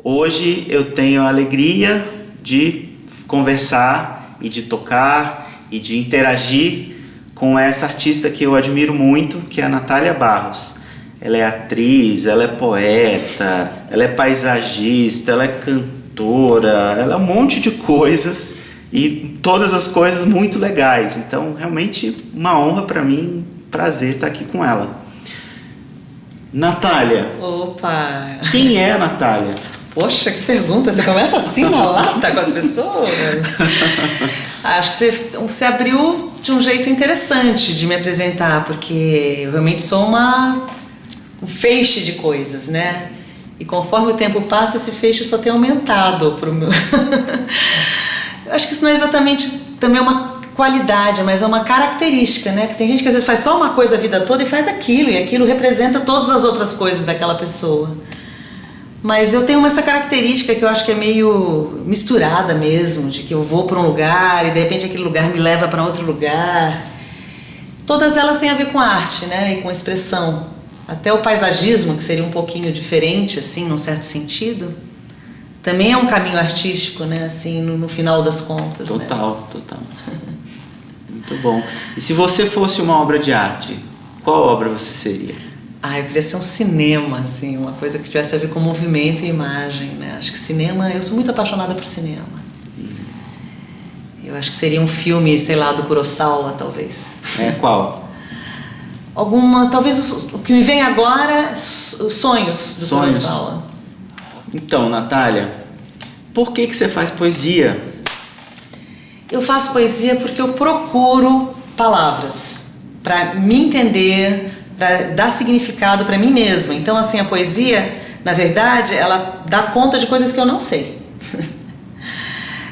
Hoje eu tenho a alegria de conversar e de tocar e de interagir com essa artista que eu admiro muito, que é a Natália Barros. Ela é atriz, ela é poeta, ela é paisagista, ela é cantora, ela é um monte de coisas e todas as coisas muito legais. Então, realmente uma honra para mim, prazer estar aqui com ela. Natália. Opa! Quem é a Natália? Poxa, que pergunta! Você começa assim na lata com as pessoas? Acho que você abriu de um jeito interessante de me apresentar, porque eu realmente sou um feixe de coisas, né? E conforme o tempo passa, esse feixe só tem aumentado pro meu... Eu acho que isso não é exatamente também uma qualidade, mas é uma característica, né? Porque tem gente que às vezes faz só uma coisa a vida toda e faz aquilo, e aquilo representa todas as outras coisas daquela pessoa. Mas eu tenho essa característica que eu acho que é meio misturada mesmo, de que eu vou para um lugar e de repente aquele lugar me leva para outro lugar. Todas elas têm a ver com arte, né? E com expressão. Até o paisagismo, que seria um pouquinho diferente, assim, num certo sentido, também é um caminho artístico, né? Assim, no final das contas. Total, né? Total. Muito bom. E se você fosse uma obra de arte, qual obra você seria? Eu queria ser um cinema, assim, uma coisa que tivesse a ver com movimento e imagem, né? Acho que cinema, eu sou muito apaixonada por cinema. Eu acho que seria um filme, sei lá, do Kurosawa, talvez. Qual? Talvez o que me vem agora, os sonhos do Kurosawa. Então, Natália, por que você faz poesia? Eu faço poesia porque eu procuro palavras para me entender, para dar significado para mim mesma. Então, assim, a poesia, na verdade, ela dá conta de coisas que eu não sei.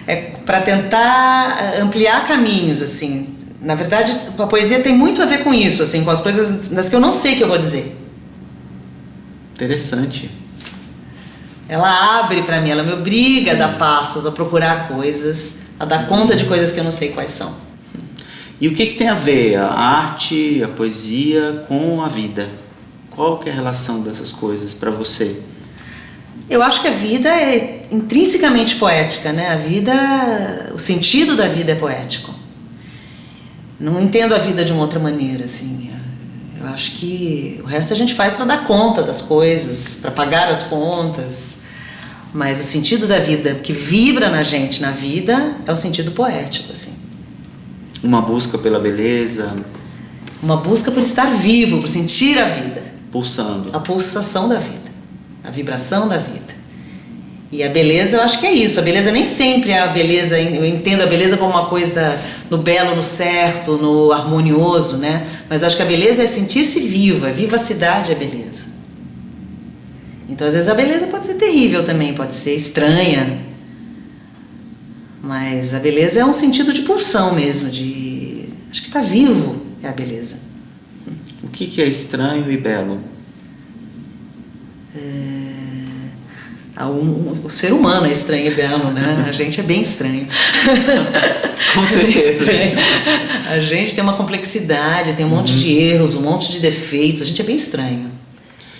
É para tentar ampliar caminhos, assim. Na verdade, a poesia tem muito a ver com isso, assim, com as coisas das que eu não sei que eu vou dizer. Interessante. Ela abre para mim, ela me obriga a dar passos, a procurar coisas, a dar conta de coisas que eu não sei quais são. E o que tem a ver a arte, a poesia com a vida? Qual que é a relação dessas coisas para você? Eu acho que a vida é intrinsecamente poética, né? A vida, o sentido da vida é poético. Não entendo a vida de uma outra maneira, assim. Eu acho que o resto a gente faz para dar conta das coisas, para pagar as contas. Mas o sentido da vida que vibra na gente, na vida, é o sentido poético, assim. Uma busca pela beleza. Uma busca por estar vivo, por sentir a vida. Pulsando. A pulsação da vida. A vibração da vida. E a beleza, eu acho que é isso. A beleza nem sempre é a beleza, eu entendo a beleza como uma coisa no belo, no certo, no harmonioso, né? Mas acho que a beleza é sentir-se viva, a vivacidade é beleza. Então, às vezes a beleza pode ser terrível também, pode ser estranha. Mas a beleza é um sentido de pulsão mesmo, de... Acho que tá vivo é a beleza. O que é estranho e belo? O ser humano é estranho e belo, né? A gente é bem estranho. Com certeza. Estranho. A gente tem uma complexidade, tem um monte de erros, um monte de defeitos. A gente é bem estranho.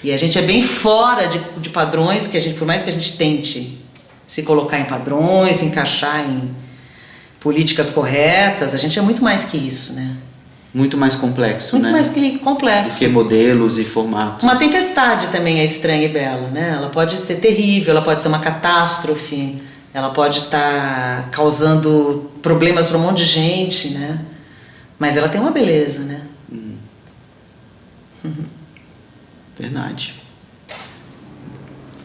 E a gente é bem fora de padrões que a gente, por mais que a gente tente se colocar em padrões, se encaixar em políticas corretas, a gente é muito mais que isso, né? Muito mais complexo, muito né? Mais que complexo. Do que modelos e formatos. Uma tempestade também é estranha e bela, né? Ela pode ser terrível, ela pode ser uma catástrofe, ela pode estar causando problemas para um monte de gente, né? Mas ela tem uma beleza, né? Verdade.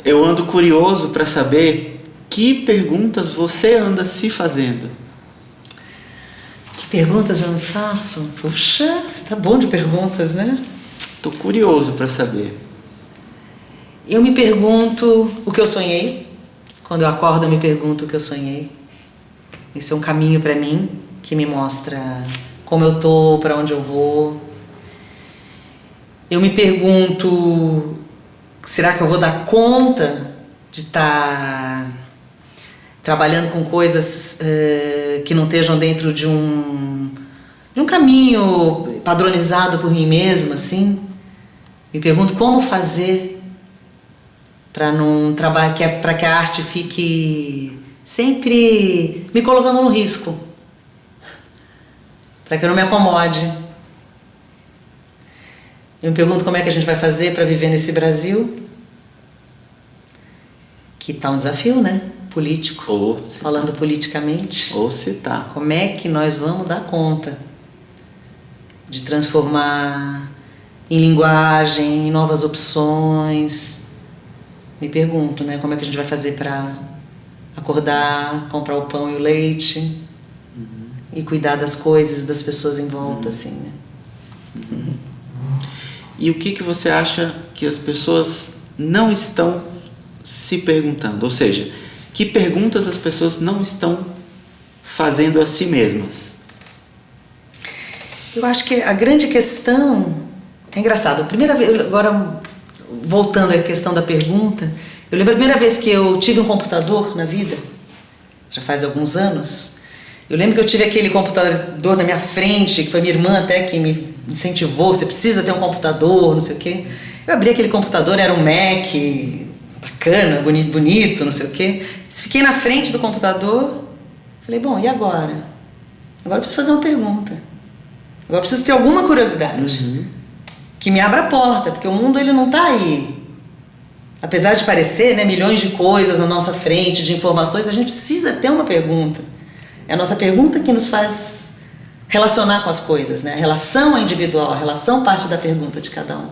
Eu ando curioso para saber que perguntas você anda se fazendo. Que perguntas eu me faço? Puxa, você tá bom de perguntas, né? Tô curioso para saber. Eu me pergunto o que eu sonhei. Quando eu acordo, eu me pergunto o que eu sonhei. Esse é um caminho para mim que me mostra como eu tô, para onde eu vou. Eu me pergunto, será que eu vou dar conta de estar trabalhando com coisas que não estejam dentro de um caminho padronizado por mim mesma, assim? Me pergunto como fazer. para não trabalhar, para que a arte fique sempre me colocando no risco, para que eu não me acomode. Eu me pergunto como é que a gente vai fazer para viver nesse Brasil, que tá um desafio, né? Político, falando politicamente. Ou se tá. Como é que nós vamos dar conta de transformar em linguagem, em novas opções? Me pergunto, né? Como é que a gente vai fazer para acordar, comprar o pão e o leite e cuidar das coisas, das pessoas em volta, assim, né? E o que você acha que as pessoas não estão se perguntando? Ou seja, que perguntas as pessoas não estão fazendo a si mesmas? Eu acho que a grande questão... É engraçado, a primeira vez... Agora, voltando à questão da pergunta, eu lembro a primeira vez que eu tive um computador na vida, já faz alguns anos. Eu lembro que eu tive aquele computador na minha frente, que foi minha irmã até que me incentivou, você precisa ter um computador, não sei o quê. Eu abri aquele computador, era um Mac, bacana, bonito, não sei o quê. Fiquei na frente do computador, falei, bom, e agora? Agora eu preciso fazer uma pergunta. Agora eu preciso ter alguma curiosidade que me abra a porta, porque o mundo ele não está aí. Apesar de parecer, né, milhões de coisas na nossa frente, de informações, a gente precisa ter uma pergunta. É a nossa pergunta que nos faz relacionar com as coisas, né? A relação é individual, a relação parte da pergunta de cada um.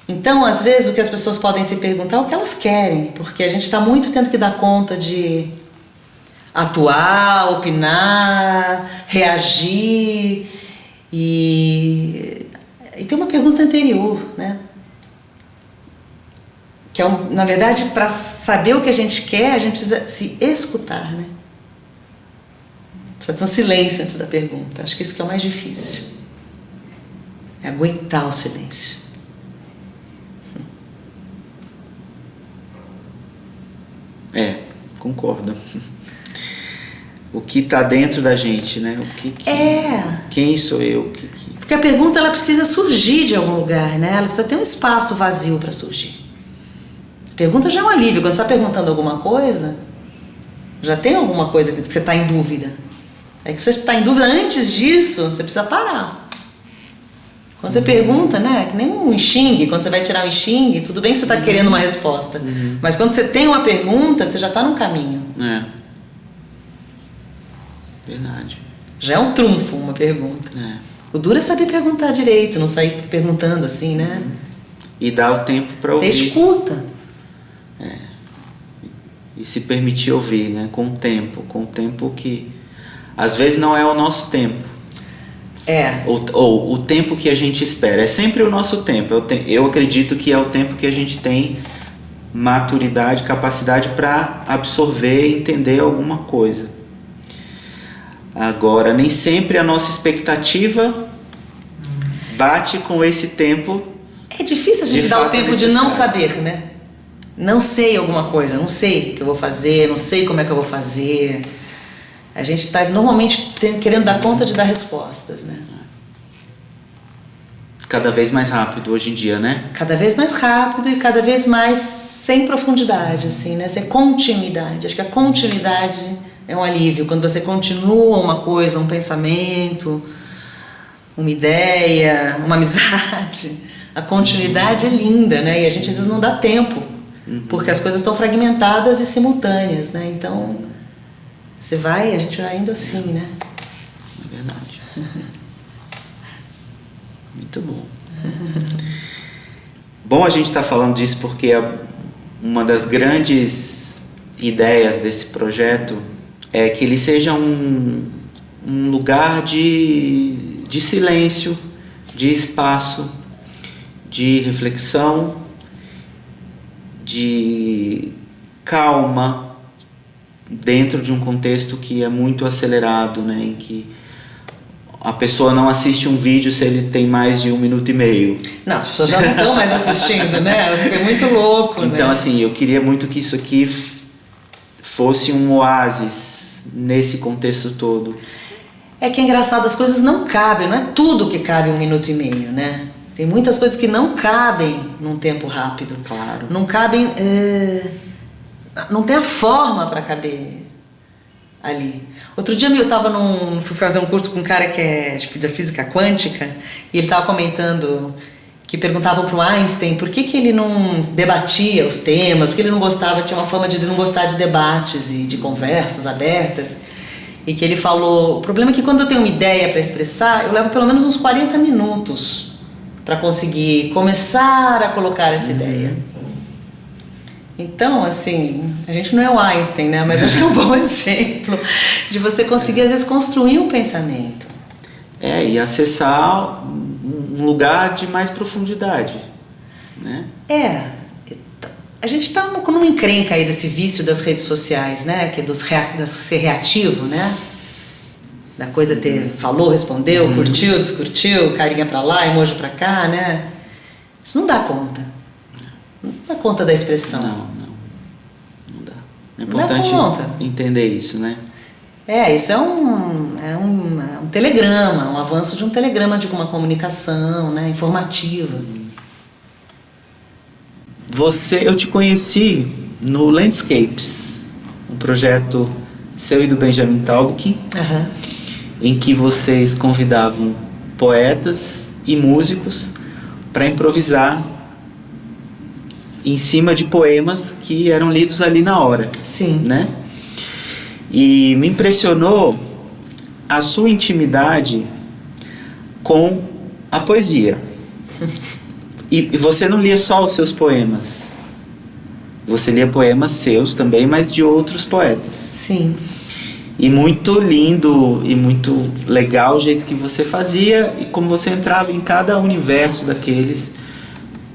Então, às vezes, o que as pessoas podem se perguntar é o que elas querem, porque a gente está muito tendo que dar conta de atuar, opinar, reagir, e tem uma pergunta anterior, né? Que é, na verdade, para saber o que a gente quer, a gente precisa se escutar, né? Precisa ter um silêncio antes da pergunta. Acho que isso que é o mais difícil. É aguentar o silêncio. Concordo. O que está dentro da gente, né? Quem sou eu? Porque a pergunta ela precisa surgir de algum lugar, né? Ela precisa ter um espaço vazio para surgir. A pergunta já é um alívio. Quando você está perguntando alguma coisa, já tem alguma coisa que você está em dúvida. É que você está em dúvida antes disso, você precisa parar. Quando você pergunta, né? Que nem um enxingue, quando você vai tirar um enxingue, tudo bem que você está querendo uma resposta. Mas quando você tem uma pergunta, você já está num caminho. Verdade. Já é um trunfo uma pergunta. O duro é saber perguntar direito, não sair perguntando assim, né? E dar o tempo para ouvir. Ter escuta. E se permitir ouvir, né? Com o tempo que às vezes não é o nosso tempo. Ou o tempo que a gente espera. É sempre o nosso tempo. Eu acredito que é o tempo que a gente tem maturidade, capacidade para absorver e entender alguma coisa. Agora, nem sempre a nossa expectativa bate com esse tempo. É difícil a gente dar o tempo de não saber, né? Não sei alguma coisa, não sei o que eu vou fazer, não sei como é que eu vou fazer. A gente está normalmente querendo dar conta de dar respostas, né? Cada vez mais rápido hoje em dia, né? Cada vez mais rápido e cada vez mais sem profundidade, assim, né? Sem continuidade. Acho que a continuidade é um alívio. Quando você continua uma coisa, um pensamento, uma ideia, uma amizade, a continuidade é linda, né? E a gente às vezes não dá tempo, porque as coisas estão fragmentadas e simultâneas, né? Então, a gente vai indo assim, né? É verdade. Muito bom. Bom a gente estar falando disso porque uma das grandes ideias desse projeto é que ele seja um lugar de silêncio, de espaço, de reflexão, de calma, dentro de um contexto que é muito acelerado, né, em que a pessoa não assiste um vídeo se ele tem mais de 1 minuto e meio. Não, as pessoas já não estão mais assistindo, né? Isso é muito louco, então, né? assim, eu queria muito que isso aqui fosse um oásis nesse contexto todo. É que é engraçado, as coisas não cabem, não é tudo que cabe 1 minuto e meio, né? Tem muitas coisas que não cabem num tempo rápido. Claro. Não cabem... não tem a forma para caber ali. Outro dia eu fui fazer um curso com um cara que é da física quântica, e ele estava comentando que perguntavam para o Einstein por que ele não debatia os temas, por que ele não gostava, tinha uma fama de não gostar de debates e de conversas abertas, e que ele falou, o problema é que quando eu tenho uma ideia para expressar, eu levo pelo menos uns 40 minutos para conseguir começar a colocar essa ideia. Então, assim, a gente não é o Einstein, né? Mas acho que é um bom exemplo de você conseguir, às vezes, construir um pensamento. E acessar um lugar de mais profundidade, né? A gente está numa encrenca aí desse vício das redes sociais, né? Que é das ser reativo, né? Da coisa falou, respondeu, curtiu, descurtiu, carinha pra lá, emoji pra cá, né? Isso não dá conta. Não dá conta da expressão. Não dá. É importante entender isso, né? Isso é um telegrama, um avanço de um telegrama de uma comunicação, né, informativa. Eu te conheci no Landscapes, um projeto seu e do Benjamin Taubke, em que vocês convidavam poetas e músicos para improvisar em cima de poemas que eram lidos ali na hora. Sim. Né? E me impressionou a sua intimidade com a poesia. E você não lia só os seus poemas. Você lia poemas seus também, mas de outros poetas. Sim. E muito lindo e muito legal o jeito que você fazia e como você entrava em cada universo daqueles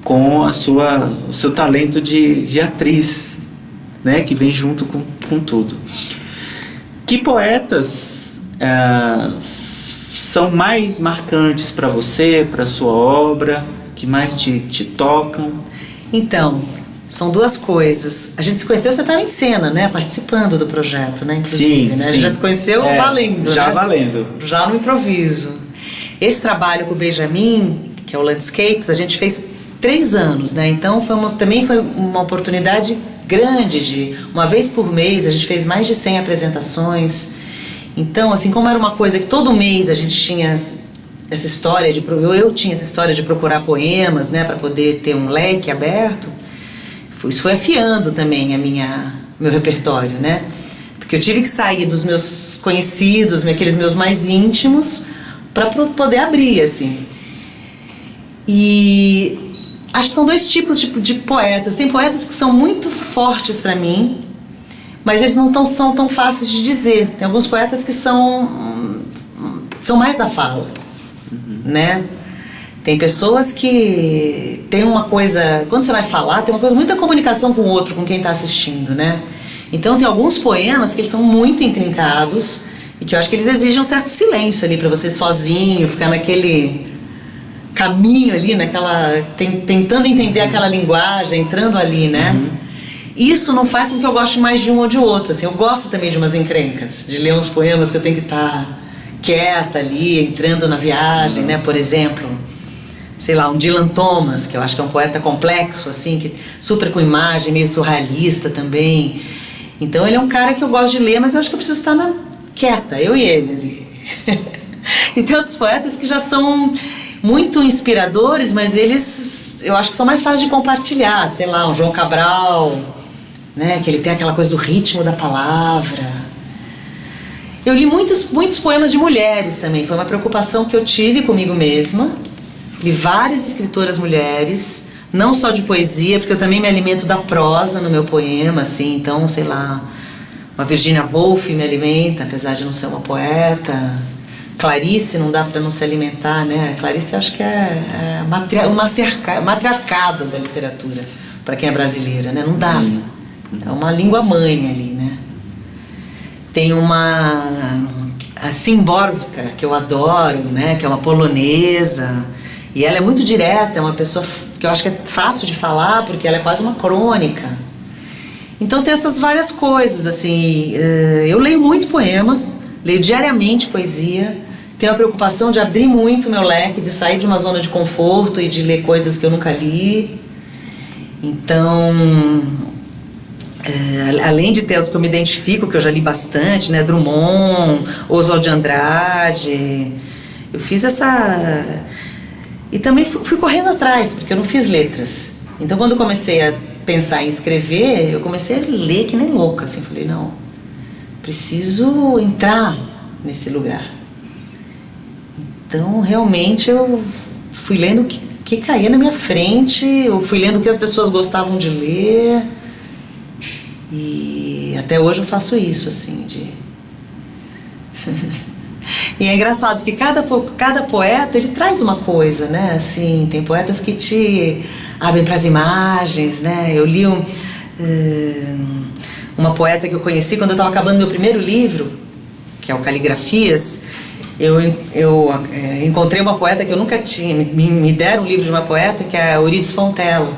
com o seu talento de atriz, né, que vem junto com tudo. Que poetas são mais marcantes para você, para sua obra, que mais te tocam? Então, são duas coisas. A gente se conheceu, você estava em cena, né, participando do projeto, né, inclusive. Sim, né? sim. A gente já se conheceu valendo, já né? valendo. Já no improviso. Esse trabalho com o Benjamin, que é o Landscapes, a gente fez 3 anos, né? Então também foi uma oportunidade grande de, uma vez por mês, a gente fez mais de 100 apresentações. Então, assim, como era uma coisa que todo mês a gente tinha essa história eu tinha essa história de procurar poemas, né, para poder ter um leque aberto, isso foi afiando também meu repertório, né? Porque eu tive que sair dos meus conhecidos, aqueles meus mais íntimos, para poder abrir, assim. E acho que são 2 tipos de poetas. Tem poetas que são muito fortes para mim, mas eles não são tão fáceis de dizer. Tem alguns poetas que são mais da fala, né? Tem pessoas que tem uma coisa, quando você vai falar, tem uma coisa, muita comunicação com o outro, com quem está assistindo, né? Então tem alguns poemas que eles são muito intrincados e que eu acho que eles exigem um certo silêncio ali para você sozinho, ficar naquele caminho ali, tentando entender aquela linguagem, entrando ali, né? Isso não faz com que eu goste mais de um ou de outro, assim. Eu gosto também de umas encrencas, de ler uns poemas que eu tenho que estar quieta ali, entrando na viagem, né? Por exemplo, sei lá, um Dylan Thomas, que eu acho que é um poeta complexo, assim, que super com imagem, meio surrealista também. Então ele é um cara que eu gosto de ler, mas eu acho que eu preciso estar quieta, eu e ele ali. E tem outros poetas que já são muito inspiradores, mas eles, eu acho que são mais fáceis de compartilhar, sei lá, um João Cabral, né, que ele tem aquela coisa do ritmo da palavra. Eu li muitos poemas de mulheres também, foi uma preocupação que eu tive comigo mesma. Li várias escritoras mulheres, não só de poesia, porque eu também me alimento da prosa no meu poema, assim, então, sei lá, uma Virginia Woolf me alimenta, apesar de não ser uma poeta. Clarice não dá para não se alimentar, né? Clarice acho que é o matriarcado da literatura, para quem é brasileira, né? Não dá. É uma língua mãe ali, né? Tem a Szymborska, que eu adoro, né? Que é uma polonesa. E ela é muito direta, é uma pessoa que eu acho que é fácil de falar, porque ela é quase uma crônica. Então tem essas várias coisas, assim. Eu leio muito poema, leio diariamente poesia. tenho a preocupação de abrir muito o meu leque, de sair de uma zona de conforto e de ler coisas que eu nunca li. Então, além de ter os que eu me identifico, que eu já li bastante, né, Drummond, Oswald de Andrade, eu fiz essa... E também fui correndo atrás, porque eu não fiz letras. Então, quando eu comecei a pensar em escrever, eu comecei a ler que nem louca, assim, falei, não, preciso entrar nesse lugar. Então, realmente, eu fui lendo o que caía na minha frente, eu fui lendo o que as pessoas gostavam de ler, e até hoje eu faço isso, assim, de... E é engraçado, porque cada poeta, ele traz uma coisa, né, assim, tem poetas que te abrem para as imagens, né, eu li uma poeta que eu conheci quando eu estava acabando meu primeiro livro, que é o Caligrafias. Eu encontrei uma poeta que eu nunca tinha, me deram um livro de uma poeta, que é a Eurídice Fontelo,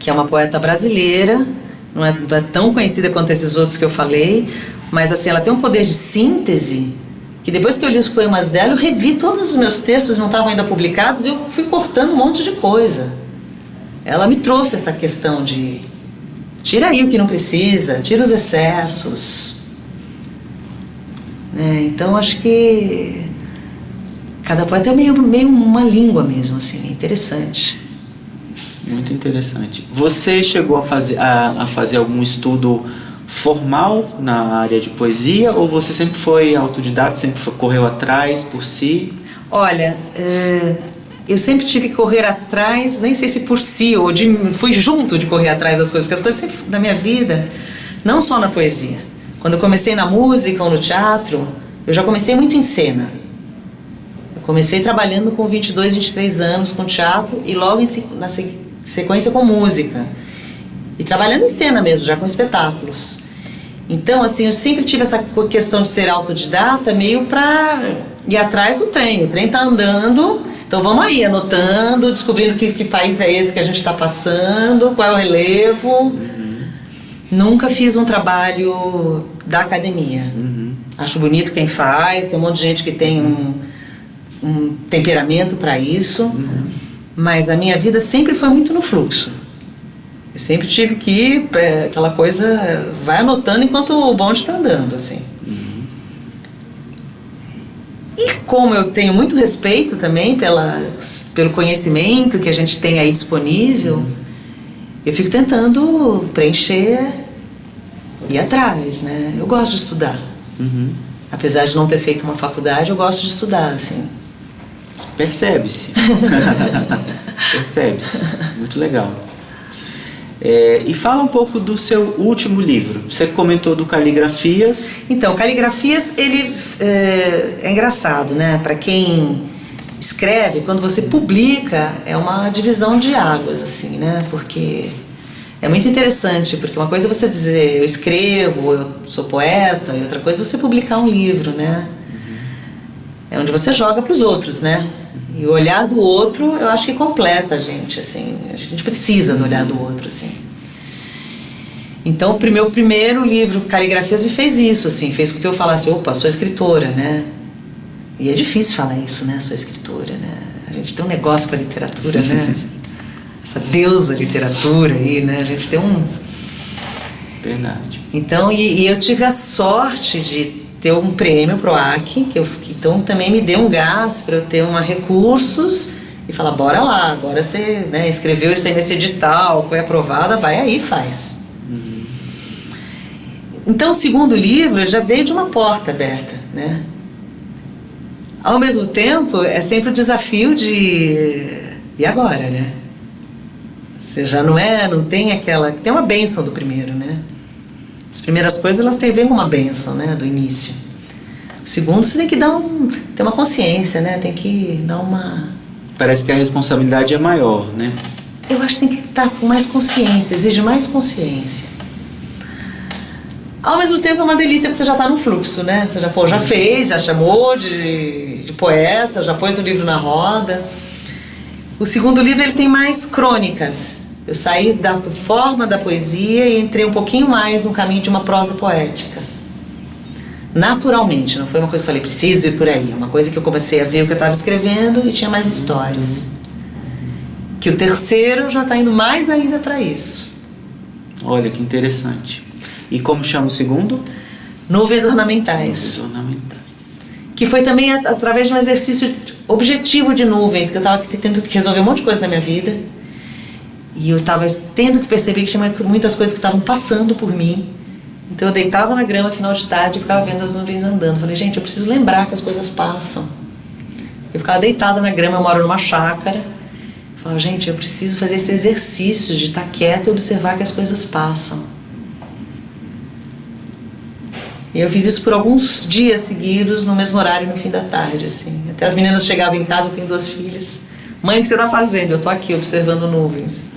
que é uma poeta brasileira, não é tão conhecida quanto esses outros que eu falei, mas assim, ela tem um poder de síntese, que depois que eu li os poemas dela, eu revi todos os meus textos, não estavam ainda publicados, e eu fui cortando um monte de coisa. Ela me trouxe essa questão de tira aí o que não precisa, tira os excessos. Então acho que cada poeta é meio uma língua mesmo, assim, é interessante. Muito interessante. Você chegou a fazer algum estudo formal na área de poesia, ou você sempre foi autodidata, sempre correu atrás por si? Olha, eu sempre tive que correr atrás, nem sei se por si, ou fui junto de correr atrás das coisas, porque as coisas sempre na minha vida, não só na poesia. Quando eu comecei na música ou no teatro, eu já comecei muito em cena. Eu comecei trabalhando com 22, 23 anos com teatro e logo na sequência com música. E trabalhando em cena mesmo, já com espetáculos. Então, assim, eu sempre tive essa questão de ser autodidata meio pra ir atrás do trem. O trem tá andando, então vamos aí, anotando, descobrindo que país é esse que a gente está passando, qual é o relevo. Nunca fiz um trabalho da academia. Acho bonito quem faz, tem um monte de gente que tem um temperamento para isso, mas a minha vida sempre foi muito no fluxo. Eu sempre tive que ir, aquela coisa, vai anotando enquanto o bonde está andando, assim. E como eu tenho muito respeito também pelo conhecimento que a gente tem aí disponível, eu fico tentando preencher e ir atrás, né? Eu gosto de estudar. Apesar de não ter feito uma faculdade, eu gosto de estudar, assim. Percebe-se. Percebe-se. Muito legal. E fala um pouco do seu último livro. Você comentou do Caligrafias. Então, Caligrafias, ele é engraçado, né? Para quem escreve, quando você publica, é uma divisão de águas, assim, né? Porque é muito interessante, porque uma coisa é você dizer, eu escrevo, eu sou poeta, e outra coisa é você publicar um livro, né? É onde você joga para os outros, né? E o olhar do outro, eu acho que completa a gente, assim, a gente precisa do olhar do outro, assim. Então, o meu primeiro livro, Caligrafias, me fez isso, assim, fez com que eu falasse, opa, sou escritora, né? E é difícil falar isso, né? Sou escritora, né? A gente tem um negócio com a literatura, né? Essa deusa literatura aí, né? A gente tem um... Verdade. Então, e eu tive a sorte de ter um prêmio PROAC, então também me deu um gás para eu ter recursos e falar, bora lá, agora você, né, escreveu isso aí nesse edital, foi aprovada, vai aí e faz. Então o segundo livro já veio de uma porta aberta, né? Ao mesmo tempo, é sempre o desafio de... E agora, né? Você já não tem aquela... Tem uma bênção do primeiro, né? As primeiras coisas, elas têm a ver com uma bênção, né? Do início. O segundo, você tem que ter uma consciência, né? Tem que dar uma... Parece que a responsabilidade é maior, né? Eu acho que tem que estar com mais consciência, exige mais consciência. Ao mesmo tempo, é uma delícia porque você já está no fluxo, né? Você já fez, já chamou de poeta, já pôs o livro na roda. O segundo livro, ele tem mais crônicas. Eu saí da forma da poesia e entrei um pouquinho mais no caminho de uma prosa poética. Naturalmente, não foi uma coisa que eu falei, preciso ir por aí. É uma coisa que eu comecei a ver o que eu estava escrevendo e tinha mais histórias. Que o terceiro já está indo mais ainda para isso. Olha que interessante. E como chama o segundo? Nuvens ornamentais. Nuvens ornamentais. Que foi também através de um exercício objetivo de nuvens, que eu estava tendo que resolver um monte de coisa na minha vida. E eu estava tendo que perceber que tinha muitas coisas que estavam passando por mim. Então eu deitava na grama, final de tarde, e ficava vendo as nuvens andando. Falei, gente, eu preciso lembrar que as coisas passam. Eu ficava deitada na grama, eu moro numa chácara. Falava, gente, eu preciso fazer esse exercício de estar quieta e observar que as coisas passam. E eu fiz isso por alguns dias seguidos, no mesmo horário, no fim da tarde, assim. Até as meninas chegavam em casa, eu tenho 2 filhas. Mãe, o que você está fazendo? Eu estou aqui observando nuvens.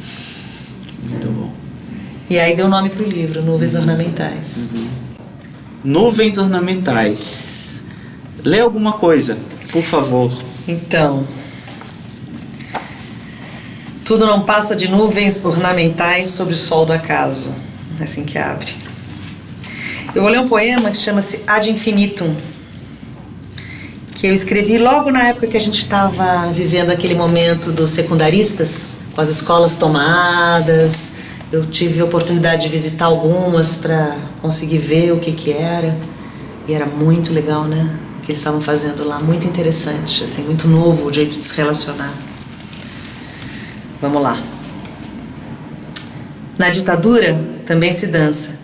Muito bom. E aí deu nome para o livro, Nuvens Ornamentais. Nuvens ornamentais. Lê alguma coisa, por favor. Então, tudo não passa de nuvens ornamentais sobre o sol do acaso. É assim que abre. Eu vou ler um poema que chama-se Ad Infinitum, que eu escrevi logo na época que a gente estava vivendo aquele momento dos secundaristas, com as escolas tomadas. Eu tive a oportunidade de visitar algumas para conseguir ver o que era. E era muito legal, né? O que eles estavam fazendo lá, muito interessante, assim, muito novo o jeito de se relacionar. Vamos lá. Na ditadura também se dança.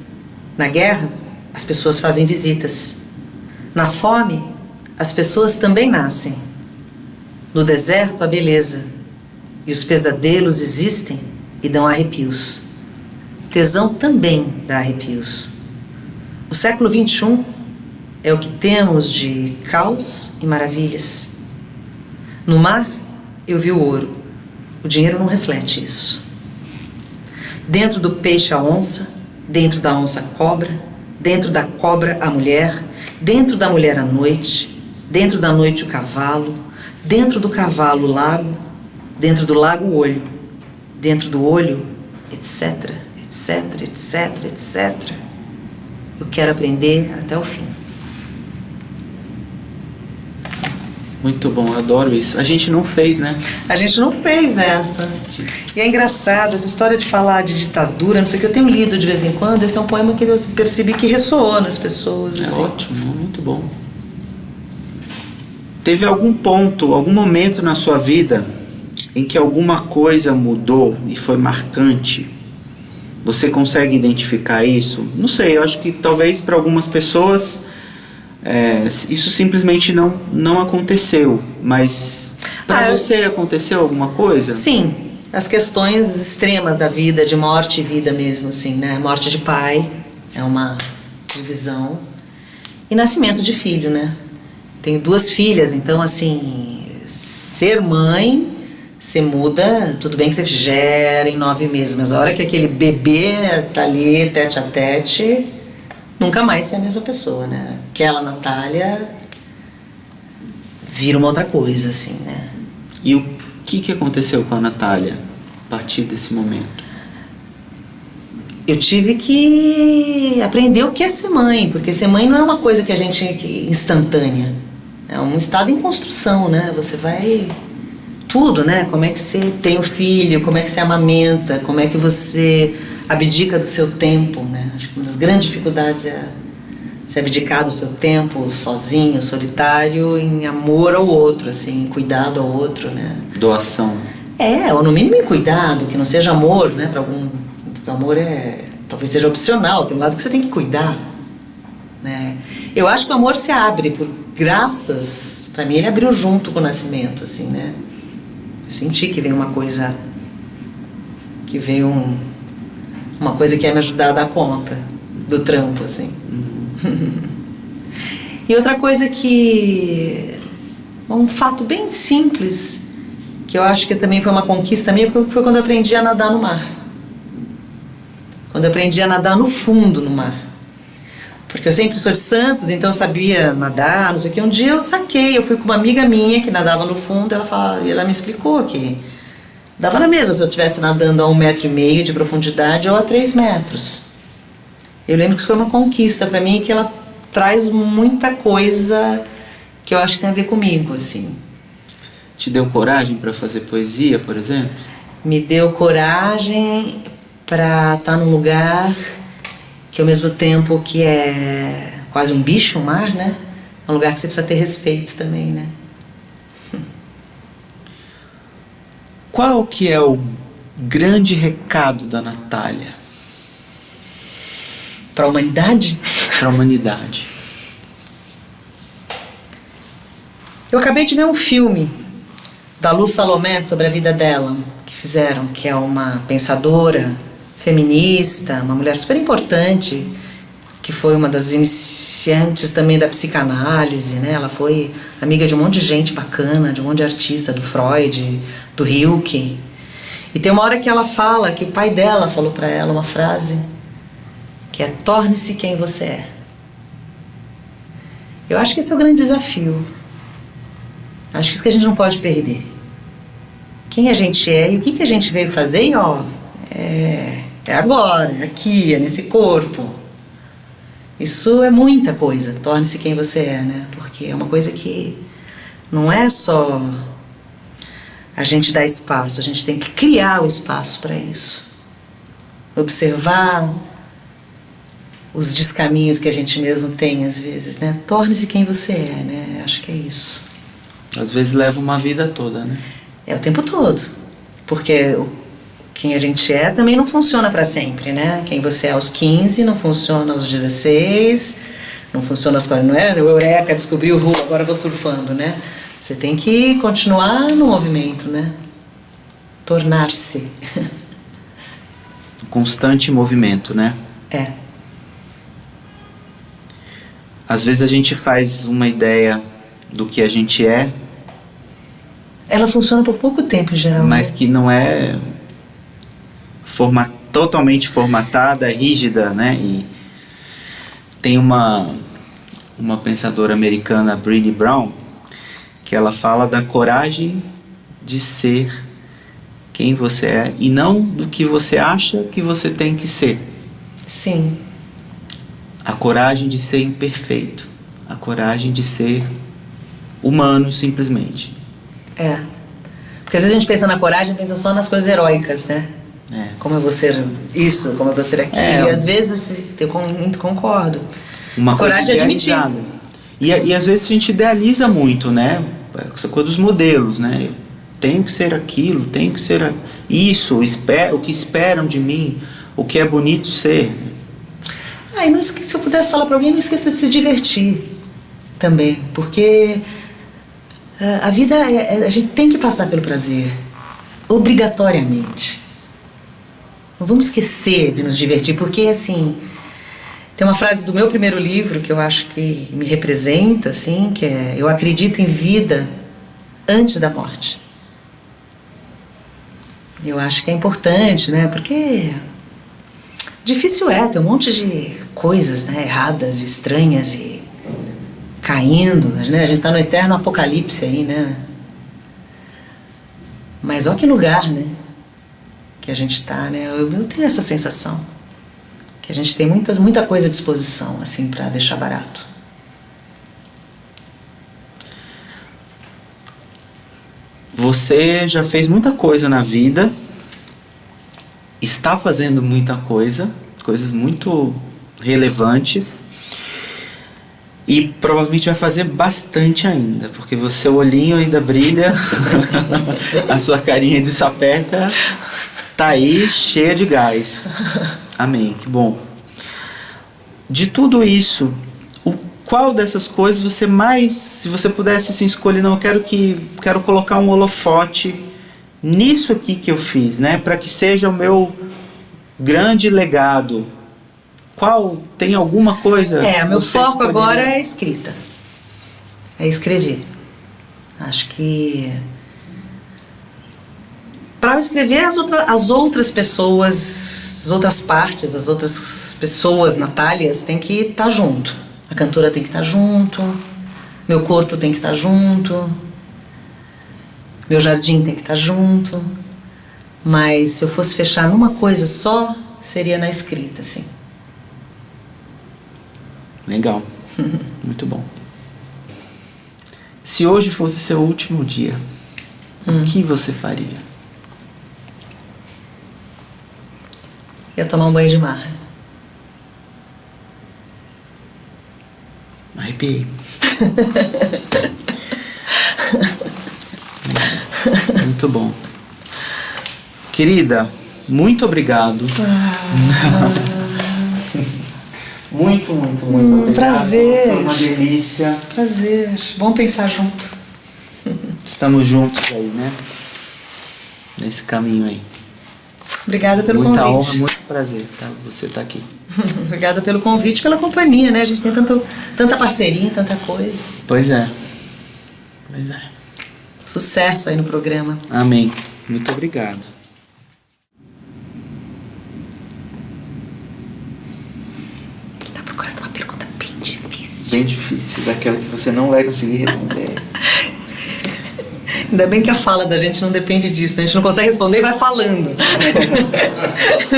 Na guerra, as pessoas fazem visitas. Na fome, as pessoas também nascem. No deserto, a beleza. E os pesadelos existem e dão arrepios. Tesão também dá arrepios. O século XXI é o que temos de caos e maravilhas. No mar, eu vi o ouro. O dinheiro não reflete isso. Dentro do peixe a onça, dentro da onça a cobra, dentro da cobra a mulher, dentro da mulher a noite, dentro da noite o cavalo, dentro do cavalo o lago, dentro do lago o olho, dentro do olho, etc, etc, etc, etc. Eu quero aprender até o fim. Muito bom, eu adoro isso. A gente não fez, né? A gente não fez essa. E é engraçado, essa história de falar de ditadura, não sei o que, eu tenho lido de vez em quando. Esse é um poema que eu percebi que ressoou nas pessoas. É assim. ótimo, muito bom. Teve algum ponto, algum momento na sua vida em que alguma coisa mudou e foi marcante? Você consegue identificar isso? Não sei, eu acho que talvez para algumas pessoas isso simplesmente não aconteceu, mas para você aconteceu alguma coisa? Sim, as questões extremas da vida, de morte e vida mesmo, assim, né? Morte de pai é uma divisão e nascimento de filho, né? Tenho 2 filhas, então assim, ser mãe, você muda, tudo bem que você gera em 9 meses, mas a hora que aquele bebê tá ali tete a tete, nunca mais ser a mesma pessoa, né? Aquela Natália vira uma outra coisa, assim, né? E o que aconteceu com a Natália a partir desse momento? Eu tive que aprender o que é ser mãe, porque ser mãe não é uma coisa que a gente instantânea. É um estado em construção, né? Você vai... Tudo, né? Como é que você tem o filho, como é que você amamenta, como é que você abdica do seu tempo, né? Acho que uma das grandes dificuldades é se abdicar do seu tempo sozinho, solitário, em amor ao outro, assim, em cuidado ao outro, né? Doação. Ou no mínimo em cuidado, que não seja amor, né? Para algum... Porque o amor talvez seja opcional, tem um lado que você tem que cuidar, né? Eu acho que o amor se abre por graças... Para mim ele abriu junto com o nascimento, assim, né? Eu senti que veio uma coisa... Que veio uma coisa que ia me ajudar a dar conta do trampo, assim. E outra coisa que... Um fato bem simples, que eu acho que também foi uma conquista minha, foi quando eu aprendi a nadar no mar. Quando eu aprendi a nadar no fundo no mar. Porque eu sempre sou de Santos, então eu sabia nadar, não sei o que. Um dia eu saquei, eu fui com uma amiga minha que nadava no fundo, ela me explicou que dava na mesma se eu estivesse nadando a 1,5 metro de profundidade ou a 3 metros. Eu lembro que isso foi uma conquista para mim, que ela traz muita coisa que eu acho que tem a ver comigo, assim. Te deu coragem para fazer poesia, por exemplo? Me deu coragem para estar num lugar que ao mesmo tempo que é quase um bicho, um mar, né? É um lugar que você precisa ter respeito também, né? Qual que é o grande recado da Natália Para a humanidade? para a humanidade? Eu acabei de ver um filme da Lu Salomé sobre a vida dela, que fizeram, que é uma pensadora feminista, uma mulher super importante, que foi uma das iniciantes também da psicanálise, né? Ela foi amiga de um monte de gente bacana, de um monte de artista, do Freud, do Hilke. E tem uma hora que ela fala que o pai dela falou para ela uma frase que é: torne-se quem você é. Eu acho que esse é o grande desafio. Acho que isso que a gente não pode perder. Quem a gente é e o que a gente veio fazer, e ó, é agora, é aqui, é nesse corpo. Isso é muita coisa, torne-se quem você é, né? Porque é uma coisa que não é só a gente dar espaço, a gente tem que criar o espaço para isso. Observar os descaminhos que a gente mesmo tem às vezes, né? Torne-se quem você é, né? Acho que é isso. Às vezes leva uma vida toda, né? É o tempo todo. Porque quem a gente é também não funciona para sempre, né? Quem você é aos 15 não funciona aos 16, não funciona aos 40, não é? O Eureka, descobri o Ru, agora vou surfando, né? Você tem que continuar no movimento, né? Tornar-se. Constante movimento, né? É. Às vezes a gente faz uma ideia do que a gente é, Ela funciona por pouco tempo, em geral. mas que não é totalmente formatada, rígida, né? E tem uma pensadora americana, Brené Brown, que ela fala da coragem de ser quem você é e não do que você acha que você tem que ser. Sim. A coragem de ser imperfeito, a coragem de ser humano, simplesmente. É. Porque às vezes a gente pensa na coragem, pensa só nas coisas heróicas, né? É. Como eu vou ser isso, como eu vou ser aquilo. É. E às vezes eu concordo. Uma a coragem coisa de admitir. idealizada. E às vezes a gente idealiza muito, né? Essa coisa dos modelos, né? Eu tenho que ser aquilo, tenho que ser isso, o que esperam de mim, o que é bonito ser. E não esque... se eu pudesse falar para alguém, não esqueça de se divertir também. Porque a vida, a gente tem que passar pelo prazer, obrigatoriamente. Não vamos esquecer de nos divertir, porque assim, tem uma frase do meu primeiro livro que eu acho que me representa, assim, que é: eu acredito em vida antes da morte. Eu acho que é importante, né? Porque difícil tem um monte de coisas, né, erradas, estranhas e caindo, né? A gente está no eterno apocalipse aí, né? Mas olha que lugar, né? Que a gente está, né? Eu tenho essa sensação que a gente tem muita coisa à disposição, assim, para deixar barato. Você já fez muita coisa na vida, está fazendo muita coisa, coisas muito relevantes, e provavelmente vai fazer bastante ainda, porque o seu olhinho ainda brilha, a sua carinha de sapeca tá aí cheia de gás. Amém, que bom. De tudo isso, qual dessas coisas você mais, se você pudesse assim, escolher, não, eu quero colocar um holofote nisso aqui que eu fiz, né, para que seja o meu grande legado. Qual, tem alguma coisa? Meu foco agora é a escrita, é escrever. Acho que para escrever as outras pessoas, as outras partes, as outras pessoas, Natálias, tem que estar junto. A cantora tem que estar junto, meu corpo tem que estar junto, meu jardim tem que estar junto. Mas se eu fosse fechar numa coisa só, seria na escrita, assim. Legal. Muito bom. Se hoje fosse seu último dia, o que você faria? Ia tomar um banho de mar. Arrepiei. Muito bom. Querida, muito obrigado. Muito obrigado. Prazer. Foi uma delícia. Prazer. Bom pensar junto. Estamos juntos aí, né? Nesse caminho aí. Obrigada pelo Muita convite. honra, muito prazer, tá? Você tá aqui. Obrigada pelo convite, pela companhia, né? A gente tem tanta parceria, tanta coisa. Pois é. Pois é. Sucesso aí no programa. Amém. Muito obrigado. Ele tá procurando uma pergunta bem difícil. Bem difícil, daquela que você não vai conseguir responder. Ainda bem que a fala da gente não depende disso, né? A gente não consegue responder e vai falando.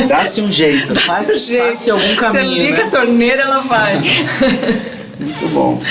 Dá-se um jeito. Faz-se algum caminho, Você liga né? a torneira, ela vai. Muito bom.